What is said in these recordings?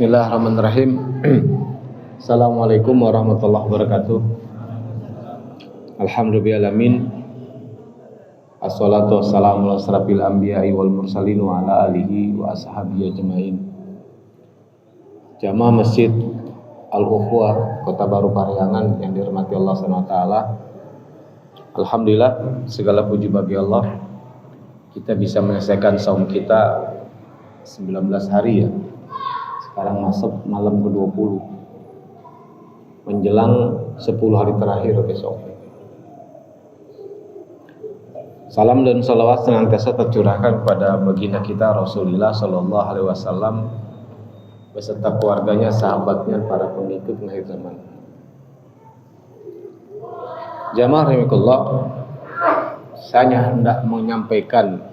Bismillahirrahmanirrahim. Assalamualaikum warahmatullahi wabarakatuh. Alhamdulillahirrahmanirrahim. Assalatu wassalamu ala asrafil anbiya'i wal mursalin wa ala alihi wa ashabihi ajma'in. Jamaah Masjid Al-Ukhuwah Kota Baru Parahyangan yang dirahmati Allah SWT. Alhamdulillah, segala puji bagi Allah. Kita bisa menyelesaikan saum kita 19 hari ya. Sekarang masuk malam ke-20 menjelang 10 hari terakhir besok. Salam dan salawat senantiasa tercurahkan kepada baginda kita Rasulullah Sallallahu Alaihi Wasallam beserta keluarganya, sahabatnya, para pengikut akhir zaman. Jamaah rahimakumullah, saya hendak menyampaikan,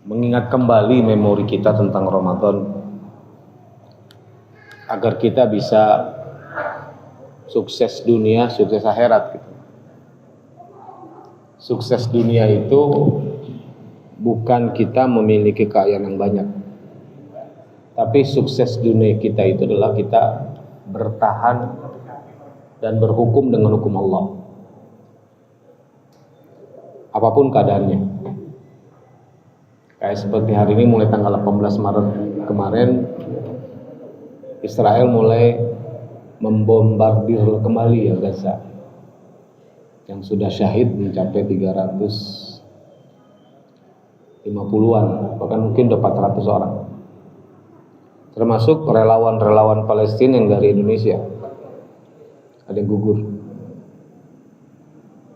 mengingat kembali memori kita tentang Ramadan agar kita bisa sukses dunia, sukses akhirat gitu. Sukses dunia itu bukan kita memiliki kekayaan yang banyak, tapi sukses dunia kita itu adalah kita bertahan dan berhukum dengan hukum Allah apapun keadaannya. Kayak seperti hari ini mulai tanggal 18 Maret kemarin, Israel mulai membombardir kembali ya Gaza, yang sudah syahid mencapai 350-an, bahkan mungkin 400 orang, termasuk relawan-relawan Palestina yang dari Indonesia. Ada yang gugur.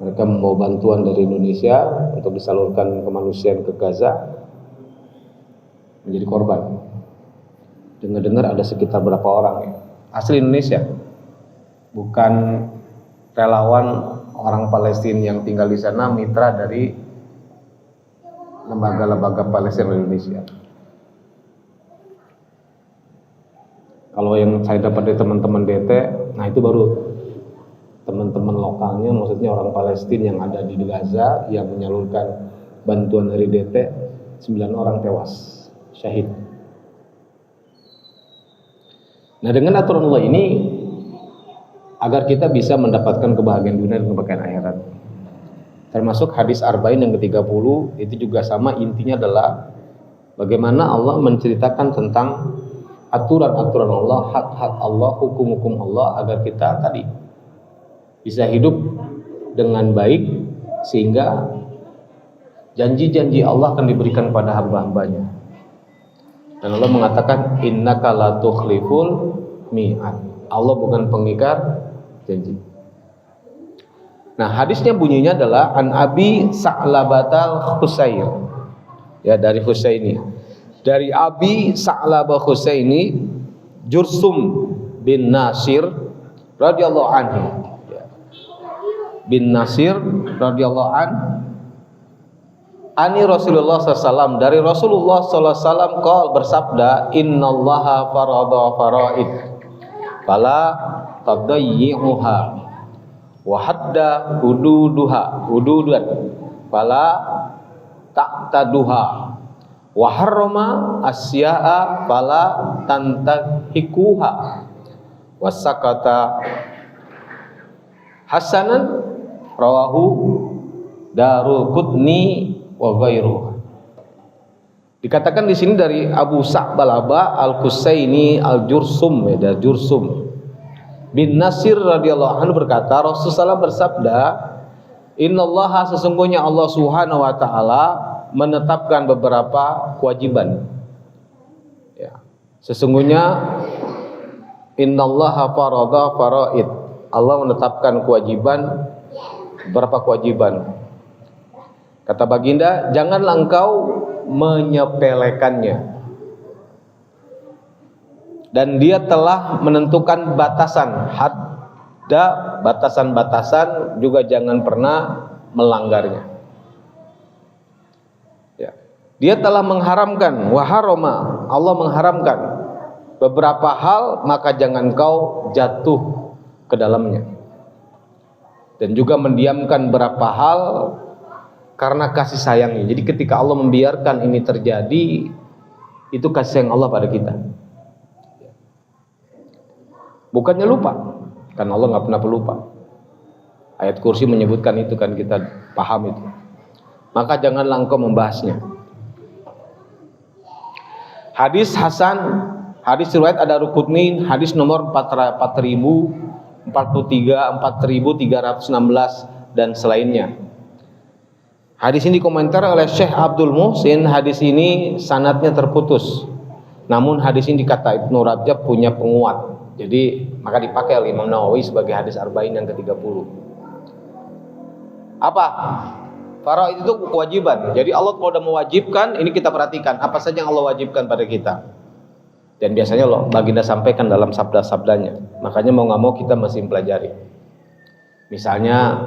Mereka membawa bantuan dari Indonesia untuk disalurkan kemanusiaan ke Gaza, menjadi korban. Dengar-dengar ada sekitar berapa orang ya, asli Indonesia, bukan relawan orang Palestina yang tinggal di sana, mitra dari lembaga-lembaga Palestina di Indonesia. Kalau yang saya dapat dari teman-teman DT, nah itu baru teman-teman lokalnya, maksudnya orang Palestina yang ada di Gaza yang menyalurkan bantuan dari DT, 9 orang tewas, syahid. Nah, dengan aturan Allah ini, agar kita bisa mendapatkan kebahagiaan dunia dan kebahagiaan akhirat, termasuk hadis Arba'in yang ke-30, itu juga sama, intinya adalah bagaimana Allah menceritakan tentang aturan-aturan Allah, hak-hak Allah, hukum-hukum Allah, agar kita tadi bisa hidup dengan baik, sehingga janji-janji Allah akan diberikan pada hamba-hambanya. Dan Allah mengatakan innaka la tukhliful mi'ad. Allah bukan pengikat janji. Nah, hadisnya bunyinya adalah an Abi Sa'labatal Husair. Ya, dari Husaini. Dari Abi Sa'labah Husaini Jursum bin Nasir radhiyallahu anhu. Ya. Bin Nasir radhiyallahu anhu. Ani Rasulullah SAW, dari Rasulullah SAW qol bersabda, innallaha farada faraid fala tadayyi'uha wa hadda hududan fala ta'taduha wa harrama asya'a fala tantahikuha wa sakata hasanan rawahu Daruqutni wa ghairuh. Dikatakan di sini dari Abu Sa'balaba Al-Husaini Al-Jursum, ya, Jursum bin Nasir radhiyallahu anhu berkata, Rasulullah bersabda, innallaha, sesungguhnya Allah Subhanahu wa taala menetapkan beberapa kewajiban. Ya. Sesungguhnya innallaha farada faraid. Allah menetapkan kewajiban, beberapa kewajiban. Kata baginda, janganlah engkau menyepelekannya. Dan dia telah menentukan batasan, hadda, batasan-batasan, juga jangan pernah melanggarnya. Ya. Dia telah mengharamkan, waharoma, Allah mengharamkan beberapa hal, maka jangan engkau jatuh ke dalamnya. Dan juga mendiamkan beberapa hal karena kasih sayangnya. Jadi ketika Allah membiarkan ini terjadi, itu kasih sayang Allah pada kita. Bukannya lupa, karena Allah nggak pernah pelupa. Ayat kursi menyebutkan itu kan, kita paham itu. Maka janganlah engkau membahasnya. Hadis Hasan, hadis riwayat Ad-Darqutni, hadis nomor 4043, 4316 dan selainnya. Hadis ini dikomentar oleh Syekh Abdul Muhsin. Hadis ini sanadnya terputus. Namun hadis ini dikata Ibnu Rajab punya penguat. Jadi maka dipakai oleh Imam Nawawi sebagai hadis arba'in yang ke-30. Apa? Faraid itu kewajiban. Jadi Allah kalau sudah mewajibkan, ini kita perhatikan apa saja yang Allah wajibkan pada kita. Dan biasanya Allah baginda sampaikan dalam sabda-sabdanya. Makanya mau nggak mau kita mesti pelajari. Misalnya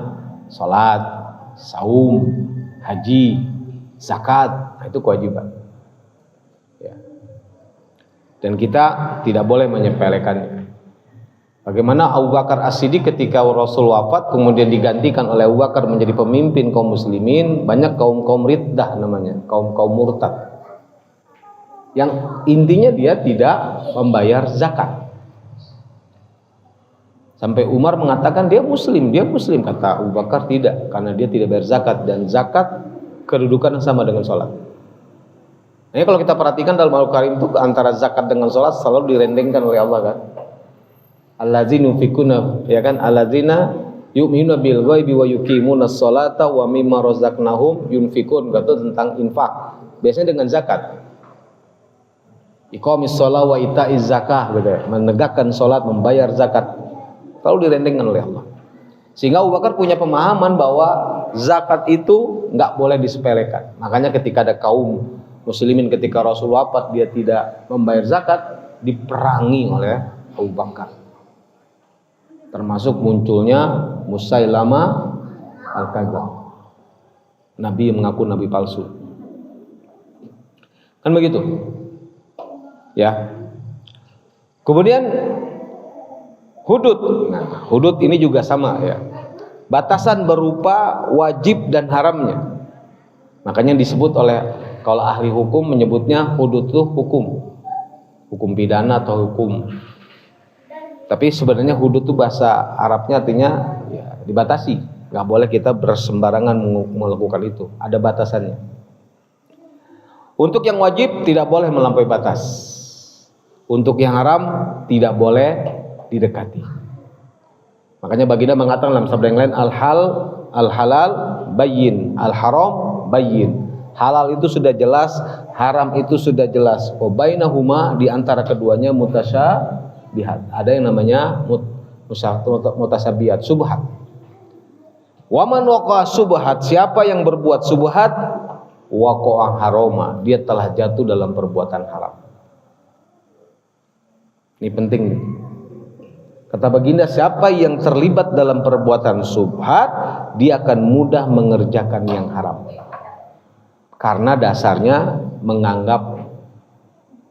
sholat, saum, haji, zakat, nah itu kewajiban. Ya. Dan kita tidak boleh menyepelekannya. Bagaimana Abu Bakar As-Siddiq ketika Rasul wafat kemudian digantikan oleh Abu Bakar menjadi pemimpin kaum muslimin, banyak kaum riddah namanya, kaum murtad. Yang intinya dia tidak membayar zakat. Sampai Umar mengatakan dia muslim, kata Abu Bakar tidak, karena dia tidak bayar zakat, dan zakat kedudukan sama dengan sholat. Nah, kalau kita perhatikan dalam Al-Karim itu antara zakat dengan sholat selalu direndengkan oleh Allah kan. Alladzina yunfikuna, ya kan, alladzina yu'minuna bil ghaibi wa yuqimunas sholata wa mimma razaqnahum yunfikun, gitu tentang infak. Biasanya dengan zakat. Iqamis shalah wa itaiz zakah, gitu. Menegakkan salat, membayar zakat. Selalu direndengkan oleh Allah. Sehingga Abu Bakar punya pemahaman bahwa zakat itu enggak boleh disepelekan. Makanya ketika ada kaum muslimin ketika Rasul wafat dia tidak membayar zakat, diperangi oleh Abu Bakar. Termasuk munculnya Musailamah Al-Kadzdzab, nabi yang mengaku nabi palsu. Kan begitu? Ya. Kemudian hudud. Nah, hudud ini juga sama ya. Batasan berupa wajib dan haramnya. Makanya disebut oleh kalau ahli hukum menyebutnya hudud itu hukum pidana atau hukum. Tapi sebenarnya hudud itu bahasa Arabnya artinya ya, dibatasi. Nggak boleh kita bersembarangan melakukan itu. Ada batasannya. Untuk yang wajib tidak boleh melampaui batas. Untuk yang haram tidak boleh didekati. Makanya baginda mengatakan dalam sabda yang lain, al-halal bayyin, al-haram bayyin. Halal itu sudah jelas, haram itu sudah jelas. Wa bainahuma, di antara keduanya mutasyabihat. Ada yang namanya mutasyabihat, subhat. Wa man waqa'a subhat, siapa yang berbuat subhat, waqa'a harama, dia telah jatuh dalam perbuatan haram. Ini penting nih. Kata baginda, siapa yang terlibat dalam perbuatan subhat, dia akan mudah mengerjakan yang haram. Karena dasarnya menganggap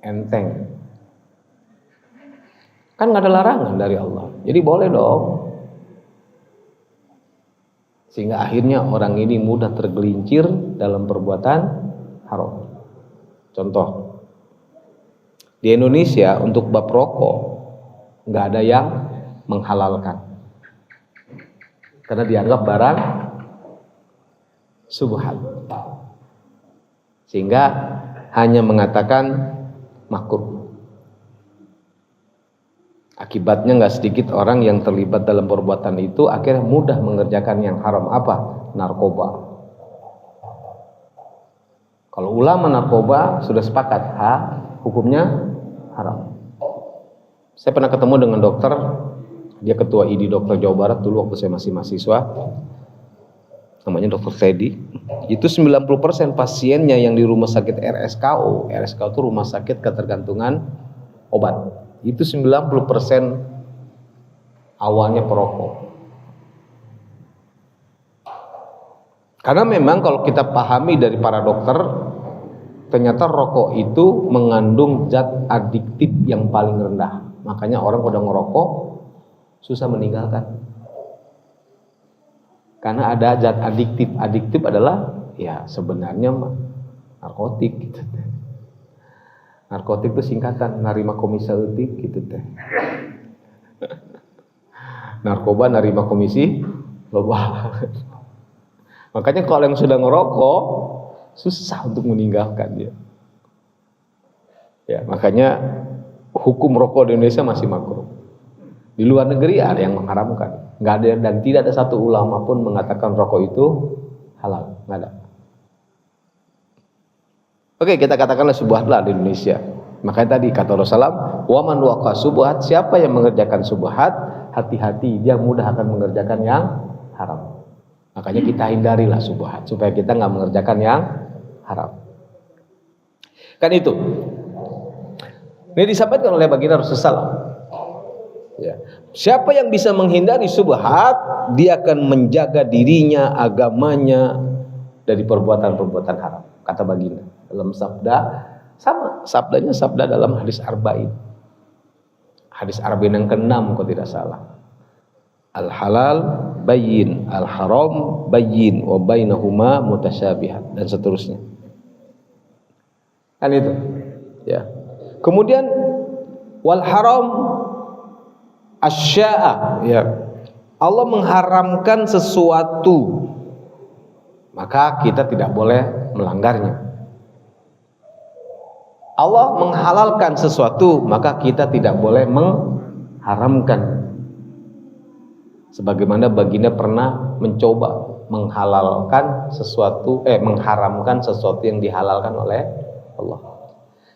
enteng. Kan nggak ada larangan dari Allah, jadi boleh dong. Sehingga akhirnya orang ini mudah tergelincir dalam perbuatan haram. Contoh, di Indonesia untuk bab rokok nggak ada yang menghalalkan karena dianggap barang subhat, sehingga hanya mengatakan makruh. Akibatnya nggak sedikit orang yang terlibat dalam perbuatan itu akhirnya mudah mengerjakan yang haram. Apa? Narkoba. Kalau ulama narkoba sudah sepakat, hukumnya haram. Saya pernah ketemu dengan dokter, dia ketua ID dokter Jawa Barat dulu waktu saya masih mahasiswa, namanya dokter Teddy. Itu 90% pasiennya yang di rumah sakit RSKO itu rumah sakit ketergantungan obat. Itu 90% awalnya perokok. Karena memang kalau kita pahami dari para dokter, ternyata rokok itu mengandung zat adiktif yang paling rendah. Makanya orang pada ngerokok susah meninggalkan. Karena ada zat adiktif. Adiktif adalah ya sebenarnya narkotik gitu. Narkotik itu singkatan narima komisautik gitu teh. Narkoba nerima komisi loba. Makanya kalau yang sudah ngerokok susah untuk meninggalkan dia. Ya, makanya hukum rokok di Indonesia masih makruh. Di luar negeri ada yang mengharamkan. Nggak ada, dan tidak ada satu ulama pun mengatakan rokok itu halal. Nggak ada. Oke, kita katakanlah subhat lah di Indonesia. Makanya tadi kata Rasulullah, waman waqa subhat, siapa yang mengerjakan subhat, hati-hati, dia mudah akan mengerjakan yang haram. Makanya kita hindarilah subhat supaya kita nggak mengerjakan yang haram. Kan itu. Ini disampaikan oleh baginda Rasulullah. Ya. Siapa yang bisa menghindari subhat, dia akan menjaga dirinya, agamanya dari perbuatan-perbuatan haram. Kata baginda dalam sabda, sama sabdanya sabda dalam hadis arba'in. Hadis arba'in yang ke-6 kalau tidak salah. Al halal bayyin, al haram bayyin, wa bainahuma mutasyabihat, dan seterusnya. Kan itu. Ya. Kemudian wal haram asya'a, ya. Allah mengharamkan sesuatu, maka kita tidak boleh melanggarnya. Allah menghalalkan sesuatu, maka kita tidak boleh mengharamkan. Sebagaimana baginda pernah mencoba menghalalkan sesuatu, mengharamkan sesuatu yang dihalalkan oleh Allah.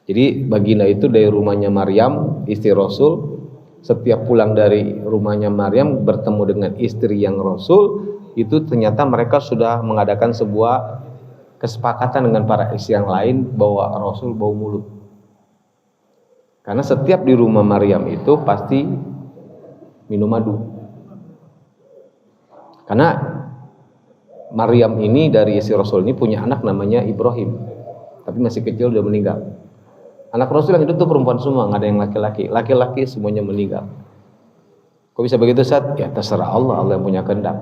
Jadi baginda itu dari rumahnya Maryam, istri Rasul, setiap pulang dari rumahnya Maryam bertemu dengan istri yang Rasul, itu ternyata mereka sudah mengadakan sebuah kesepakatan dengan para istri yang lain bahwa Rasul bau mulut. Karena setiap di rumah Maryam itu pasti minum madu. Karena Maryam ini dari istri Rasul ini punya anak namanya Ibrahim, tapi masih kecil udah meninggal. Anak Rasul yang hidup itu perempuan semua, nggak ada yang laki-laki. Laki-laki semuanya meninggal. Kok bisa begitu, Ustaz? Ya terserah Allah, Allah yang punya kehendak.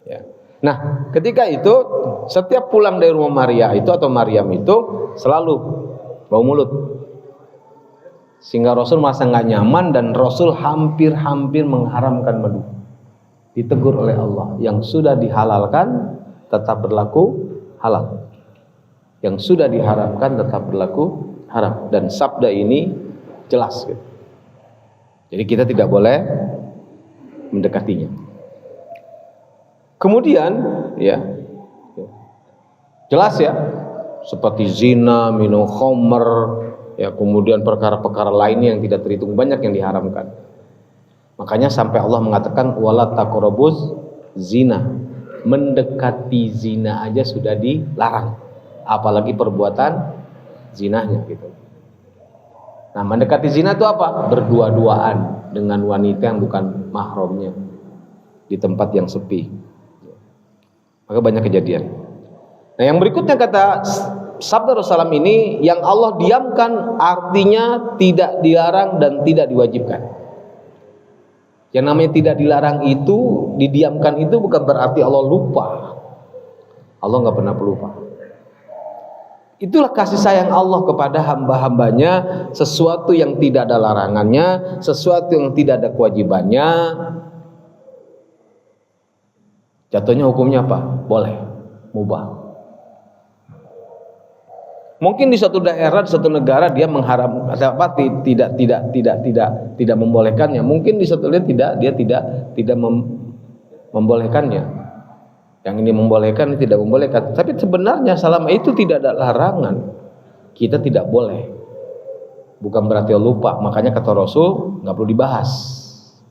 Ya. Nah, ketika itu setiap pulang dari rumah Maria itu atau Maryam itu selalu bau mulut. Sehingga Rasul merasa nggak nyaman dan Rasul hampir-hampir mengharamkan madu. Ditegur oleh Allah, yang sudah dihalalkan tetap berlaku halal. Yang sudah diharamkan tetap berlaku haram, dan sabda ini jelas gitu. Jadi kita tidak boleh mendekatinya. Kemudian ya jelas ya, seperti zina, minum khamr, ya, kemudian perkara-perkara lainnya yang tidak terhitung banyak yang diharamkan. Makanya sampai Allah mengatakan wala taqrabuz zina, mendekati zina aja sudah dilarang, apalagi perbuatan zinahnya gitu. Nah, mendekati zina itu apa? Berdua-duaan dengan wanita yang bukan mahramnya di tempat yang sepi. Maka banyak kejadian. Nah, yang berikutnya kata sabda Rasulullah ini, yang Allah diamkan artinya tidak dilarang dan tidak diwajibkan. Yang namanya tidak dilarang itu, didiamkan itu bukan berarti Allah lupa. Allah nggak pernah pelupa. Itulah kasih sayang Allah kepada hamba-hambanya, sesuatu yang tidak ada larangannya, sesuatu yang tidak ada kewajibannya, jatuhnya hukumnya apa? Boleh, mubah. Mungkin di suatu daerah, di suatu negara dia mengharam apa, tidak membolehkannya. Mungkin di suatu daerah dia tidak membolehkannya. Yang ini membolehkan, ini tidak membolehkan. Tapi sebenarnya selama itu tidak ada larangan, kita tidak boleh. Bukan berarti lupa. Makanya kata Rasul, nggak perlu dibahas.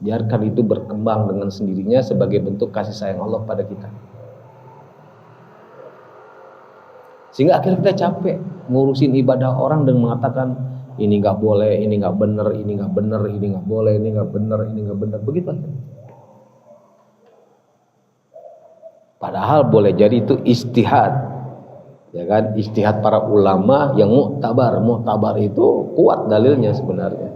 Biarkan itu berkembang dengan sendirinya sebagai bentuk kasih sayang Allah pada kita. Sehingga akhirnya kita capek ngurusin ibadah orang dan mengatakan ini nggak boleh, ini nggak benar, ini nggak benar, ini nggak boleh, ini nggak benar, ini nggak benar. Begitu aja. Padahal boleh jadi itu ijtihad, ya kan? Ijtihad para ulama yang mu'tabar itu kuat dalilnya sebenarnya.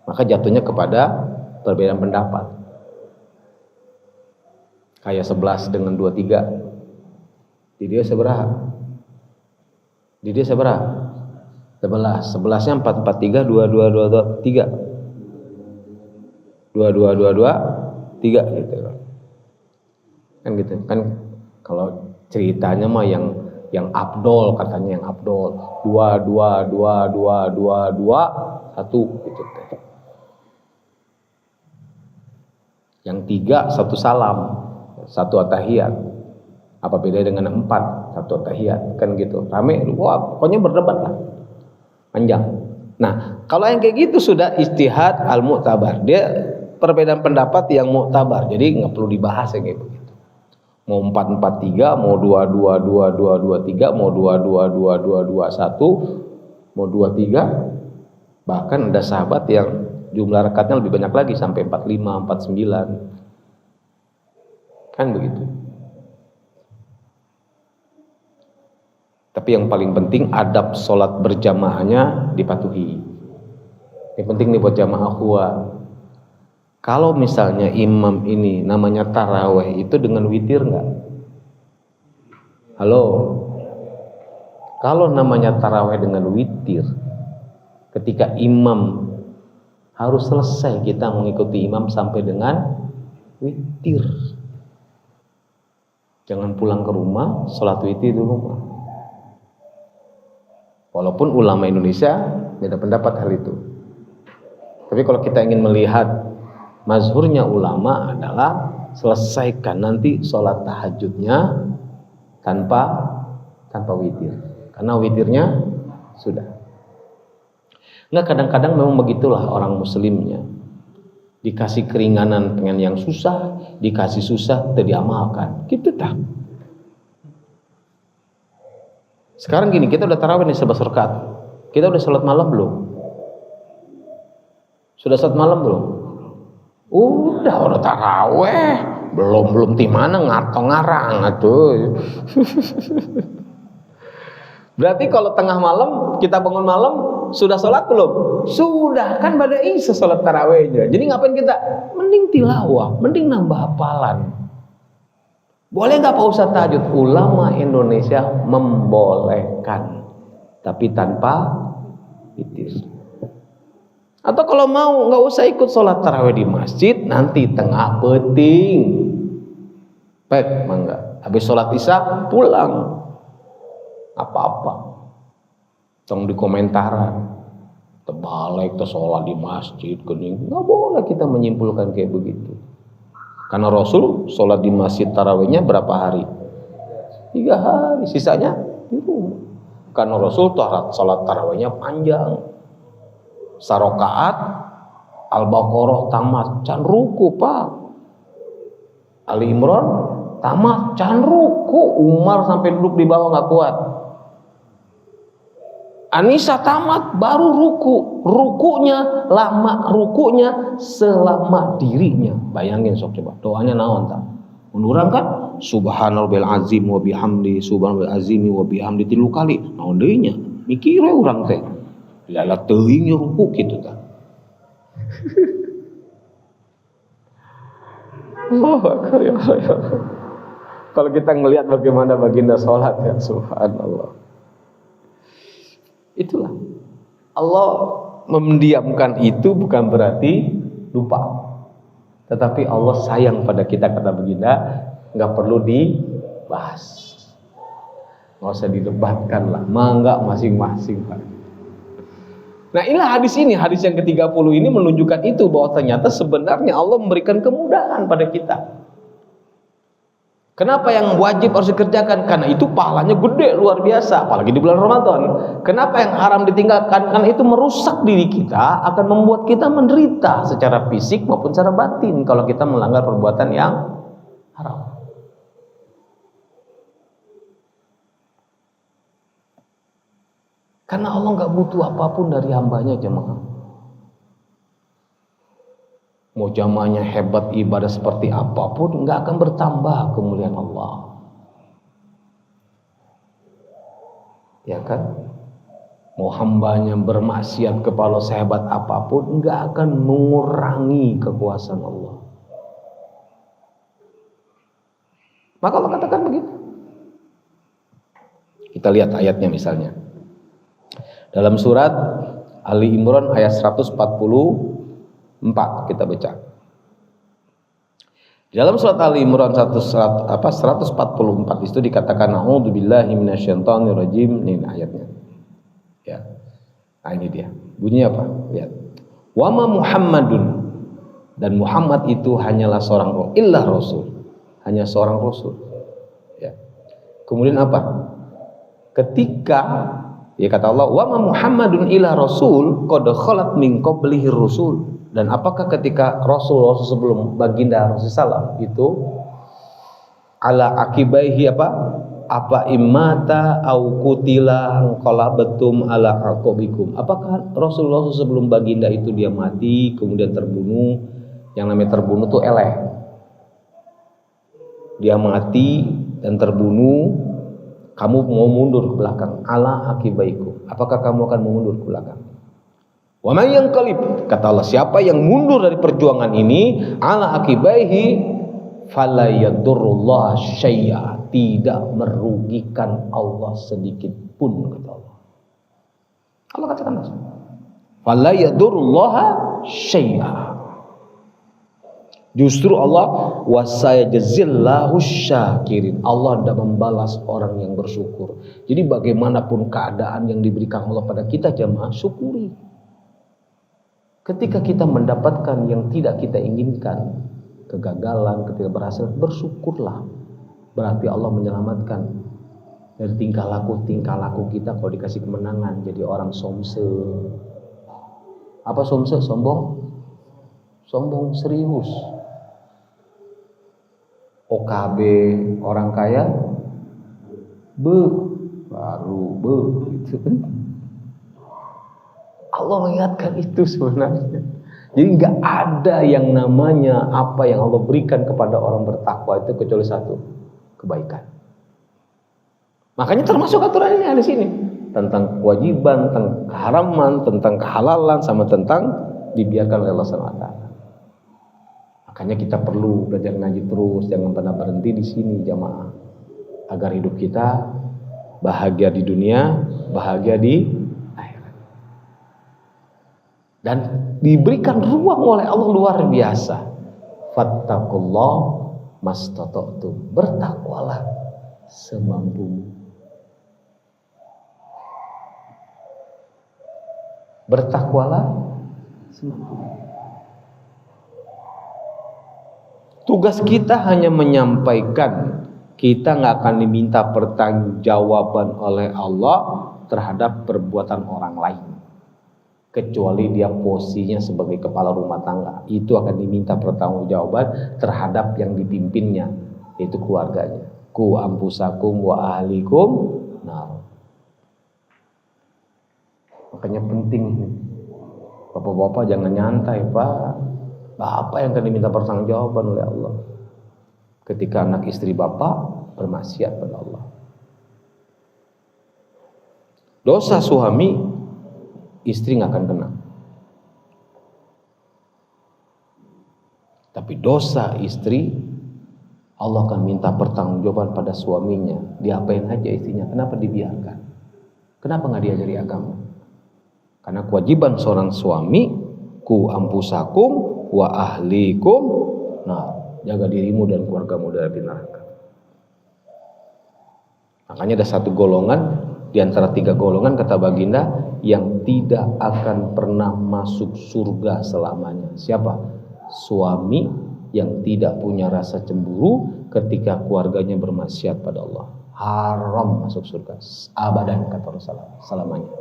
Maka jatuhnya kepada perbedaan pendapat. Kayak 11 dengan 23. Di dia seberapa? 11. 11-nya 4, 4, 3, 2, 2, 2, 3. 2 3 gitu kan gitu kan. Kalau ceritanya mah yang abdol, katanya yang abdol 2 gitu teh. Yang 3 1 salam, 1 atahiyat. Apa beda dengan 4 1 atahiyat kan gitu. Rame, wah pokoknya berdebat lah. Panjang. Nah, kalau yang kayak gitu sudah ijtihad al-mu'tabar. Dia perbedaan pendapat yang mu'tabar. Jadi nggak perlu dibahas yang kayak begitu. Mau 4-4-3, mau 2-2-2-2-2-3, mau 2-2-2-2-2-1, mau 2-3. Bahkan ada sahabat yang jumlah rakatnya lebih banyak lagi sampai 45, 49. Kan begitu. Tapi yang paling penting adab sholat berjamaahnya dipatuhi. Yang penting nih buat jamaah akhwa. Kalau misalnya imam ini namanya taraweh itu dengan witir nggak? Halo? Kalau namanya taraweh dengan witir, ketika imam harus selesai kita mengikuti imam sampai dengan witir. Jangan pulang ke rumah, sholat witir di rumah. Walaupun ulama Indonesia beda pendapat hal itu. Tapi kalau kita ingin melihat mazhurnya ulama adalah selesaikan nanti sholat tahajudnya tanpa witir, karena witirnya sudah. Nggak, kadang-kadang memang begitulah orang muslimnya, dikasih keringanan pengen yang susah, dikasih susah tidak diamalkan, gitu tak. Sekarang gini, kita udah tarawih nih 11 rakaat, kita udah sholat malam belum? Sudah sholat malam belum? Udah taraweh belum timana ngatong ngarang atuh. Berarti kalau tengah malam kita bangun malam sudah sholat belum? Sudah, kan pada isya sholat tarawehnya. Jadi ngapain kita? Mending tilawah, mending nambah hafalan. Boleh nggak Pak Ustadz tahajud? Ulama Indonesia membolehkan, tapi tanpa witir. Atau kalau mau nggak usah ikut sholat tarawih di masjid, nanti tengah peting, baik mangga. Habis sholat isya pulang, apa-apa, tong di komentaran, terbalik, sholat di masjid, kening, nggak boleh kita menyimpulkan kayak begitu. Karena Rasul sholat di masjid tarawihnya berapa hari? 3 hari, sisanya di rumah. Karena Rasul sholat tarawihnya panjang. Sarokaat Al-Baqarah tamat can ruku Pak, Ali Imran tamat can ruku, Umar sampai duduk di bawah nggak kuat, Anisa tamat baru rukunya lama, rukunya selama dirinya. Bayangin sok coba doanya naon tak munduran kan, subhanallahil azim wa bihamdi, subhanallahil azimi wa bihamdi 3 kali. Naon deui nya mikir we urang teh lala teuing ruku gitu ta. Ya. Kalau kita ngelihat bagaimana baginda sholat ya subhanallah. Itulah Allah mendiamkan itu bukan berarti lupa, tetapi Allah sayang pada kita, kata baginda, nggak perlu dibahas, nggak usah didebatkan lah, mangga masing-masing Pak. Nah inilah hadis ini, hadis yang ke-30 ini menunjukkan itu, bahwa ternyata sebenarnya Allah memberikan kemudahan pada kita. Kenapa yang wajib harus dikerjakan? Karena itu pahalanya gede, luar biasa, apalagi di bulan Ramadan. Kenapa yang haram ditinggalkan? Karena itu merusak diri kita, akan membuat kita menderita secara fisik maupun secara batin kalau kita melanggar perbuatan yang haram. Karena Allah nggak butuh apapun dari hambanya, jemaah. Mau jamaahnya hebat, ibadah seperti apapun, nggak akan bertambah kemuliaan Allah. Ya kan? Mau hambanya bermaksiat kepada sehebat apapun, nggak akan mengurangi kekuasaan Allah. Maka Allah katakan begitu. Kita lihat ayatnya misalnya. Dalam surat Ali Imran ayat 144 kita baca. Dalam surat Ali Imran 144 itu dikatakan a'udzubillahi minasyaitonirrajim, ini ayatnya. Ya. Nah, ini dia. Bunyinya apa? Lihat. Wa ma Muhammadun, dan Muhammad itu hanyalah seorang rasul, hanya seorang rasul. Ya. Kemudian apa? Ketika ya kata Allah, wa ma Muhammadun illa rasul qad khalat min qablihi rusul. Dan apakah ketika Rasul sebelum baginda Rasulullah itu ala akibaihi apa imata au kutila qalabatum ala aqabikum. Apakah Rasulullah sebelum baginda itu dia mati kemudian terbunuh? Yang namanya terbunuh tuh eleh. Dia mati dan terbunuh, kamu mau mundur ke belakang. Ala akibaikum. Apakah kamu akan mundur ke belakang? Wa man yanqalib, kata Allah, siapa yang mundur dari perjuangan ini ala akibaihi fala yadurrullah syai'a, tidak merugikan Allah sedikit pun, kata Allah. Allah katakan fala yadurrullah syai'a. Justru Allah wasayajzillahu syakirin, Allah tidak membalas orang yang bersyukur. Jadi bagaimanapun keadaan yang diberikan Allah pada kita jamaah, syukuri. Ketika kita mendapatkan yang tidak kita inginkan, kegagalan, ketika berhasil, bersyukurlah. Berarti Allah menyelamatkan dari tingkah laku kita. Kalau dikasih kemenangan jadi orang somse. Apa somse? Sombong serius. OKB orang kaya baru gitu. Allah mengingatkan itu sebenarnya. Jadi nggak ada yang namanya apa yang Allah berikan kepada orang bertakwa itu kecuali satu, kebaikan. Makanya termasuk aturan ini ada di sini tentang kewajiban, tentang keharaman, tentang kehalalan, sama tentang dibiarkan oleh Allah SWT. Makanya kita perlu belajar ngaji terus, jangan pernah berhenti di sini jamaah, agar hidup kita bahagia di dunia, bahagia di dan diberikan ruang oleh Allah luar biasa. Fattaqullah mastata'tum, bertakwalah semampumu. Bertakwalah semampumu. Tugas kita hanya menyampaikan, kita nggak akan diminta pertanggungjawaban oleh Allah terhadap perbuatan orang lain. Kecuali dia posisinya sebagai kepala rumah tangga, itu akan diminta pertanggungjawaban terhadap yang dipimpinnya, yaitu keluarganya. Ku ampusakum wa ahlikum nar. Makanya penting ini, bapak-bapak jangan nyantai pak. Bapak yang akan diminta pertanggungjawaban oleh Allah ketika anak istri bapak bermaksiat pada Allah. Dosa suami istri nggak akan kena, tapi dosa istri Allah akan minta pertanggungjawaban pada suaminya. Diapain aja istrinya? Kenapa dibiarkan? Kenapa nggak diajari agama? Karena kewajiban seorang suami, ku ampusakum wa ahlikum, nah jaga dirimu dan keluargamu dari neraka. Makanya ada satu golongan di antara 3 golongan kata baginda yang tidak akan pernah masuk surga selamanya. Siapa? Suami yang tidak punya rasa cemburu ketika keluarganya bermaksiat pada Allah. Haram masuk surga abadan kata Rasulullah selamanya.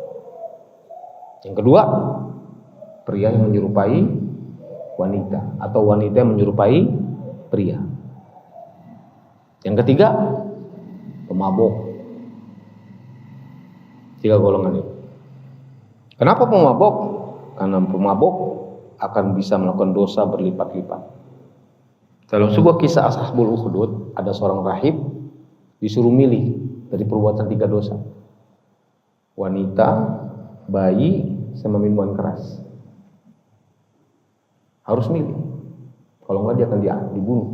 Yang kedua, pria yang menyerupai wanita atau wanita yang menyerupai pria. Yang ketiga, pemabok. 3 golongan itu. Kenapa pemabok? Karena pemabok akan bisa melakukan dosa berlipat-lipat. Dalam sebuah kisah Ashabul Ukhdud, ada seorang rahib disuruh milih dari perbuatan 3 dosa. Wanita, bayi, sama minuman keras. Harus milih. Kalau enggak dia akan dibunuh.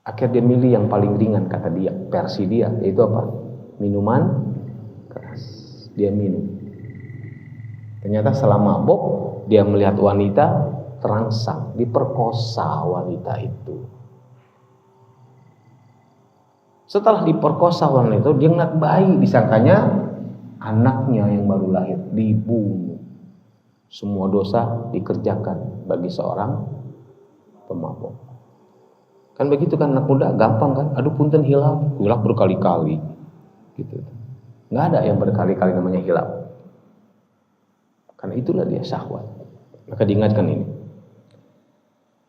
Akhirnya dia milih yang paling ringan kata dia, versi dia, yaitu apa? Minuman keras. Dia minum. Ternyata setelah mabok dia melihat wanita terangsang, diperkosa wanita itu. Setelah diperkosa wanita itu, dia ngeliat bayi, disangkanya anaknya yang baru lahir, dibunuh. Semua dosa dikerjakan bagi seorang pemabok. Kan begitu kan, anak muda gampang kan, aduh punten hilaf berkali-kali gitu. Nggak ada yang berkali-kali namanya hilaf, karena itulah dia syahwat. Maka diingatkan ini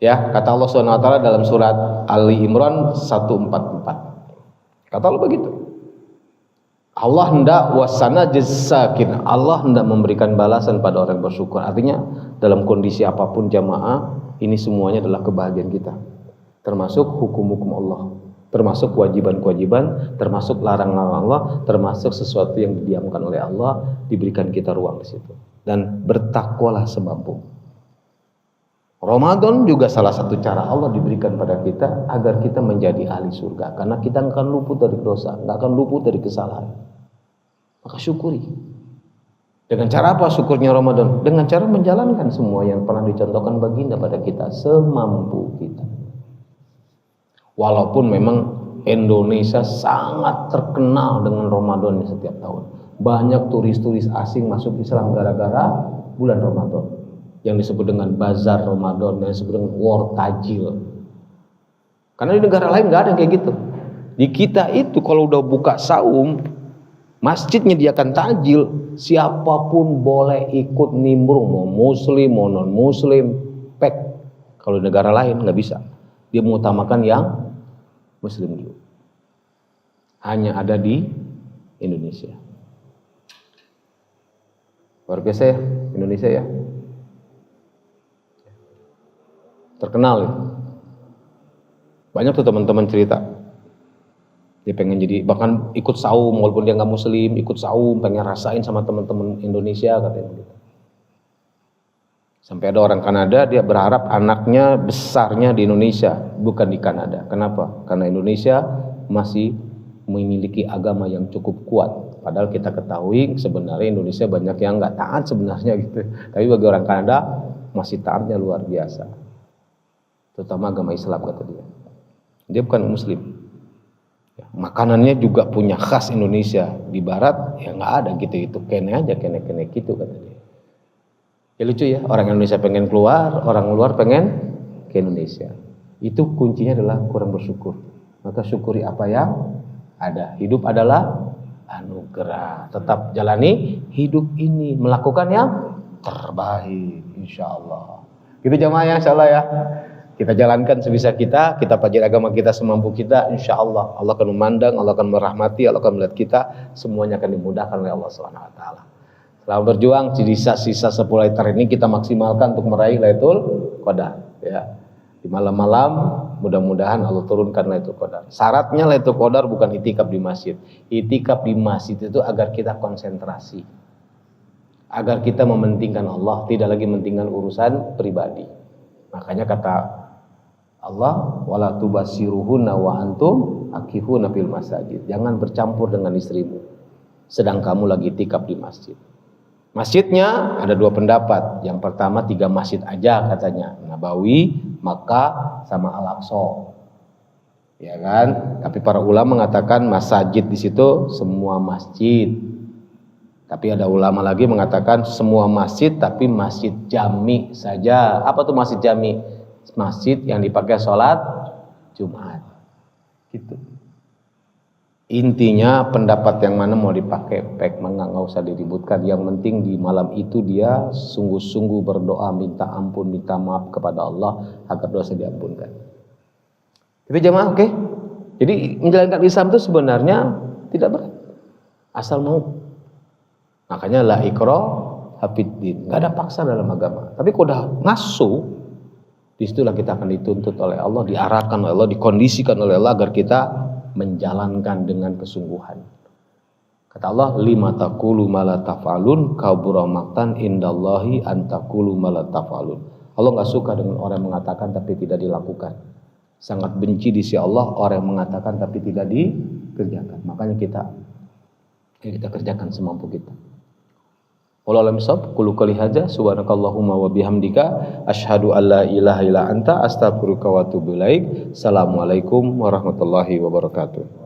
ya, kata Allah SWT dalam surat Ali Imran 144, kata Allah begitu, Allah hendak wasana jazzakin, Allah hendak memberikan balasan pada orang yang bersyukur. Artinya dalam kondisi apapun jamaah, ini semuanya adalah kebahagiaan kita, termasuk hukum-hukum Allah, termasuk kewajiban-kewajiban, termasuk larangan Allah, termasuk sesuatu yang didiamkan oleh Allah, diberikan kita ruang di situ. Dan bertakwalah semampu. Ramadan juga salah satu cara Allah diberikan pada kita agar kita menjadi ahli surga, karena kita nggak akan luput dari dosa, nggak akan luput dari kesalahan. Maka syukuri. Dengan cara apa syukurnya Ramadan? Dengan cara menjalankan semua yang pernah dicontohkan baginda pada kita semampu kita. Walaupun memang Indonesia sangat terkenal dengan Ramadan setiap tahun. Banyak turis-turis asing masuk Islam gara-gara bulan Ramadan, yang disebut dengan bazar Ramadan, yang disebut dengan war tajil. Karena di negara lain nggak ada yang kayak gitu. Di kita itu kalau udah buka saum, masjid menyediakan tajil, siapapun boleh ikut nimbrung, mau muslim mau non muslim, pek. Kalau di negara lain nggak bisa, dia mengutamakan yang muslim dulu. Hanya ada di Indonesia. Luar biasa ya Indonesia ya, terkenal ya. Banyak tuh teman-teman cerita, dia pengen jadi, bahkan ikut saum walaupun dia nggak muslim, ikut saum, pengen rasain sama teman-teman Indonesia katanya gitu. Sampai ada orang Kanada, dia berharap anaknya besarnya di Indonesia, bukan di Kanada. Kenapa? Karena Indonesia masih memiliki agama yang cukup kuat. Padahal kita ketahui sebenarnya Indonesia banyak yang nggak taat sebenarnya gitu. Tapi bagi orang Kanada masih taatnya luar biasa. Terutama agama Islam kata dia. Dia bukan muslim. Ya, makanannya juga punya khas Indonesia. Di Barat ya nggak ada gitu. Kene aja kene gitu kata dia. Ya lucu ya, orang Indonesia pengen keluar, orang luar pengen ke Indonesia. Itu kuncinya adalah kurang bersyukur. Maka syukuri apa yang ada. Hidup adalah anugerah. Tetap jalani hidup ini, melakukan yang terbaik, insya Allah. Gitu jamaah ya, insya Allah ya. Kita jalankan sebisa kita pelajari agama kita semampu kita, insya Allah. Allah akan memandang, Allah akan merahmati, Allah akan melihat kita, semuanya akan dimudahkan oleh Allah SWT. Selama berjuang, sisa-sisa 10 hari ini kita maksimalkan untuk meraih Lailatul Qadar. Ya. Di malam-malam mudah-mudahan Allah turunkan Lailatul Qadar. Syaratnya Lailatul Qadar bukan itikaf di masjid. Itikaf di masjid itu agar kita konsentrasi, agar kita mementingkan Allah, tidak lagi mementingkan urusan pribadi. Makanya kata Allah, wala tubasiruhunna wa antum akifuna fil masajid. Jangan bercampur dengan istrimu sedang kamu lagi itikaf di masjid. Masjidnya ada 2 pendapat. Yang pertama 3 masjid aja katanya, Nabawi, Makkah, sama Al-Aqsa. Ya kan? Tapi para ulama mengatakan masjid di situ semua masjid. Tapi ada ulama lagi mengatakan semua masjid tapi masjid jami saja. Apa tuh masjid jami? Masjid yang dipakai sholat Jumat. Gitu. Intinya pendapat yang mana mau dipakai, nggak usah diributkan. Yang penting di malam itu dia sungguh-sungguh berdoa, minta ampun, minta maaf kepada Allah agar dosa diampunkan. Itu jemaah, oke? Jadi menjalankan Islam itu sebenarnya tidak berat, asal mau. Makanya la ikraha fiddin, nggak ada paksa dalam agama. Tapi kalau udah ngasuh, disitulah kita akan dituntut oleh Allah, diarahkan oleh Allah, dikondisikan oleh Allah agar kita menjalankan dengan kesungguhan. Kata Allah, lima taqulu ma la taf'alun kabura maqtan indallahi an taqulu ma la taf'alun. Allah enggak suka dengan orang yang mengatakan tapi tidak dilakukan. Sangat benci di sisi Allah orang yang mengatakan tapi tidak dikerjakan. Makanya kita kerjakan semampu kita. Wallahu a'lam bishawab. Qulu qouli hadza subhanakallahumma wa bihamdika asyhadu an la ilaha illa anta astaghfiruka wa atubu ilaik. Assalamualaikum warahmatullahi wabarakatuh.